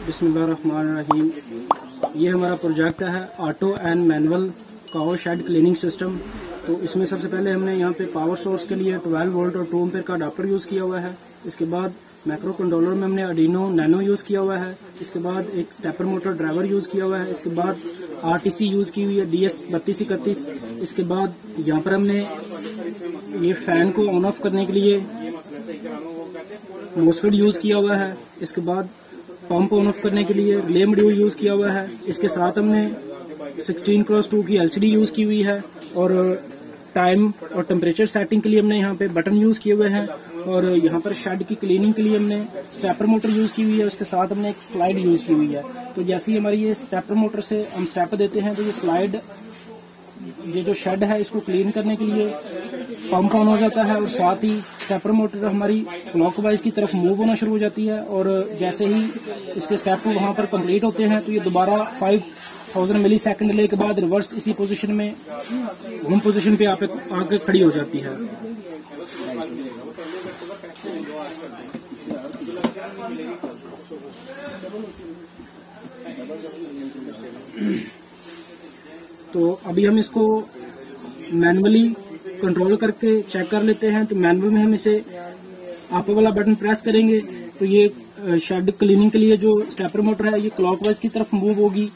बिस्मिल्लाहिर्रहमानिर्रहीम। ये हमारा प्रोजेक्ट है auto and manual cow shed cleaning system. तो इसमें सबसे पहले हमने यहाँ पे पावर सोर्स के लिए 12 वोल्ट और 2 एम्पीयर का अडाप्टर यूज़ किया हुआ है। इसके बाद मैक्रो कंट्रोलर में हमने आर्डिनो नैनो यूज़ किया हुआ है। इसके बाद एक स्टेपर मोटर ड्राइवर यूज़ किया हुआ है। इसके बाद आरटीसी यूज़ की हुई है DS 3231। इसके बाद यहाँ पर हमने ये फैन को ऑन ऑफ करने के लिए मोसफेट यूज़ किया हुआ है। इसके बाद पंप ऑन ऑफ करने के लिए रिले मॉड्यूल यूज़ किया हुआ है। इसके साथ हमने 16x2 की LCD यूज़ की हुई है और टाइम और टेम्परेचर सेटिंग के लिए हमने यहाँ पे बटन यूज़ किए हुए हैं। और यहाँ पर शेड की क्लीनिंग के लिए हमने स्टेपर मोटर यूज़ की हुई है। उसके साथ हमने एक स्लाइड यूज़ की हुई है। तो जैसे ही हमारी ये स्टेपर मोटर से हम स्टेप देते हैं तो ये स्लाइड, ये जो शेड है इसको क्लीन करने के लिए पंप ऑन हो जाता है और साथ ही स्टेपर मोटर हमारी क्लॉकवाइज की तरफ मूव होना शुरू हो जाती है। और जैसे ही इसके स्टेप वहां पर कंप्लीट होते हैं तो ये दोबारा 5000 मिली सेकेंड डिले के बाद रिवर्स इसी पोजीशन में होम पोजीशन पे आके खड़ी हो जाती है। तो अभी हम इसको मैनुअली कंट्रोल करके चेक कर लेते हैं। तो मैनुअल में हम इसे अप वाला बटन प्रेस करेंगे तो ये शेड क्लीनिंग के लिए जो स्टेपर मोटर है ये क्लॉकवाइज की तरफ मूव होगी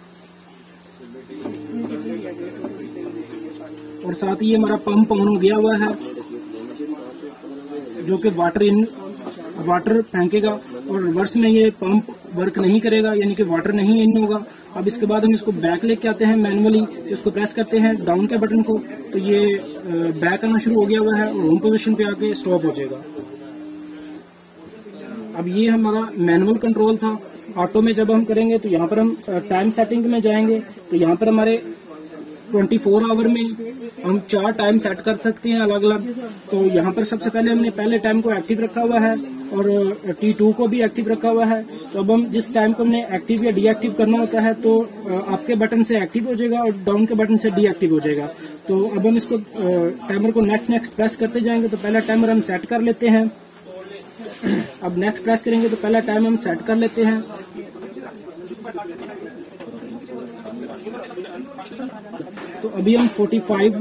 और साथ ही हमारा पंप ऑन हो गया हुआ है जो कि वाटर फेंकेगा और रिवर्स में ये पंप वर्क नहीं करेगा, यानी कि वाटर नहीं इन होगा। अब इसके बाद हम इसको बैक लेके आते हैं मैनुअली, इसको प्रेस करते हैं डाउन के बटन को तो ये बैक आना शुरू हो गया हुआ है और होम पोजीशन पे आके स्टॉप हो जाएगा। अब ये हमारा मैनुअल कंट्रोल था। ऑटो में जब हम करेंगे तो यहाँ पर हम टाइम सेटिंग में जाएंगे तो यहाँ पर हमारे 24 आवर में हम 4 टाइम सेट कर सकते हैं अलग अलग। तो यहाँ पर सबसे पहले हमने पहले टाइम को एक्टिव रखा हुआ है और T2 को भी एक्टिव रखा हुआ है। तो अब हम जिस टाइम को हमने एक्टिव या डीएक्टिव करना होता है तो आपके बटन से एक्टिव हो जाएगा और डाउन के बटन से डीएक्टिव हो जाएगा। तो अब हम इसको टाइमर को नेक्स्ट प्रेस करते जाएंगे। तो पहला टाइमर हम सेट कर लेते हैं। अब नेक्स्ट प्रेस करेंगे तो पहला टाइम हम सेट कर लेते हैं। तो अभी हम 45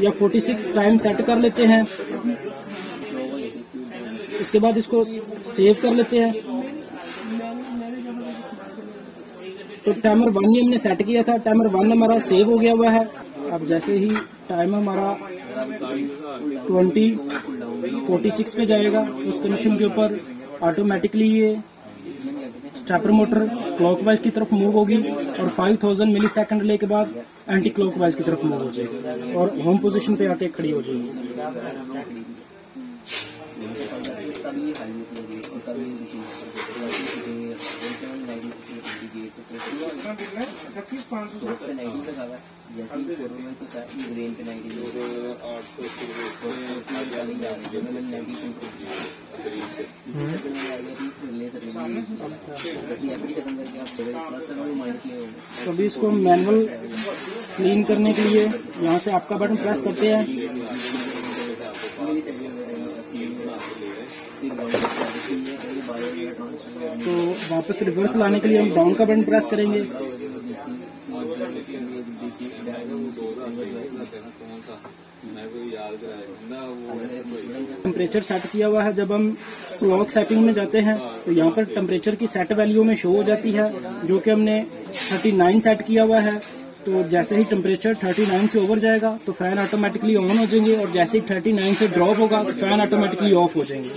या 46 टाइम सेट कर लेते हैं। इसके बाद इसको सेव कर लेते हैं। तो टाइमर 1 ही हमने सेट किया था, टाइमर 1 हमारा सेव हो गया हुआ है। अब जैसे ही टाइम हमारा 2046 पे जाएगा तो उस कंडीशन के ऊपर ऑटोमेटिकली ये स्टेपर मोटर क्लॉकवाइज की तरफ मूव होगी और 5000 मिली सेकेंड डिले के बाद एंटी क्लॉकवाइज की तरफ मूव हो जाएगी और होम पोजीशन पे आके खड़ी हो जाएगी। तो अभी इसको मैनुअल क्लीन करने के लिए यहाँ से आपका बटन प्रेस करते हैं। तो वापस रिवर्स लाने के लिए हम डाउन का बटन प्रेस करेंगे। टेम्परेचर सेट किया हुआ है। जब हम क्लॉक सेटिंग में जाते हैं तो यहाँ पर टेम्परेचर की सेट वैल्यू में शो हो जाती है जो कि हमने 39 सेट किया हुआ है। तो जैसे ही टेम्परेचर 39 से ओवर जाएगा तो फैन ऑटोमेटिकली ऑन हो जाएंगे और जैसे ही 39 से ड्रॉप होगा तो फैन ऑटोमेटिकली ऑफ हो जाएंगे।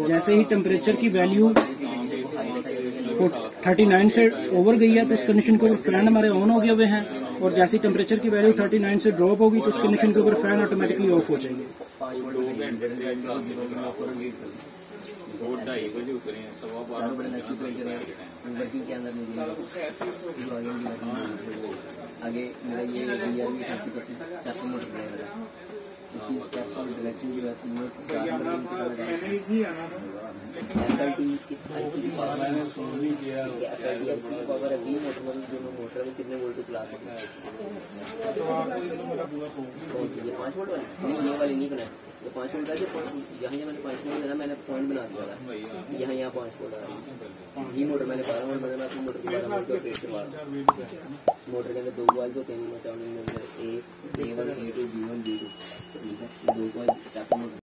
जैसे ही टेम्परेचर की वैल्यू 39 से ओवर गई है तो इस कंडीशन के ऊपर फैन हमारे ऑन हो गए हुए हैं और जैसे ही टेम्परेचर की वैल्यू 39 से ड्रॉप होगी तो इस कंडीशन के ऊपर फैन ऑटोमेटिकली ऑफ हो जाएंगे। 2:30 बजे उतरे हैं, 12:15 वर्किंग के अंदर मुझे आगे मेरा ये 25 मोटर पड़ेगा। इसकी स्टेप्स और डायरेक्शन की बात है FLT इस आईसी की पावर है FLT आईसी की पावर है 20 मोटर मतलब दोनों मोटर में कितने वोल्ट चला सकते हैं तो ये 5 वोल्ट वाली नहीं ये वाली नहीं बनाई तो 5 वोल्ट का यहाँ मैंने 5 वोल्ट देना मैंने पॉइंट बना दिया था यहाँ 5 वोल्ट आ रहा ये मोटर मैंने 12 वोल्ट बनाना आपको मोटर की 12 वोल्ट का ऑपरेट करवा मोटर के अंदर 2 कॉइल होते हैं A1 A2 B1 B2 ठीक है 2 कॉइल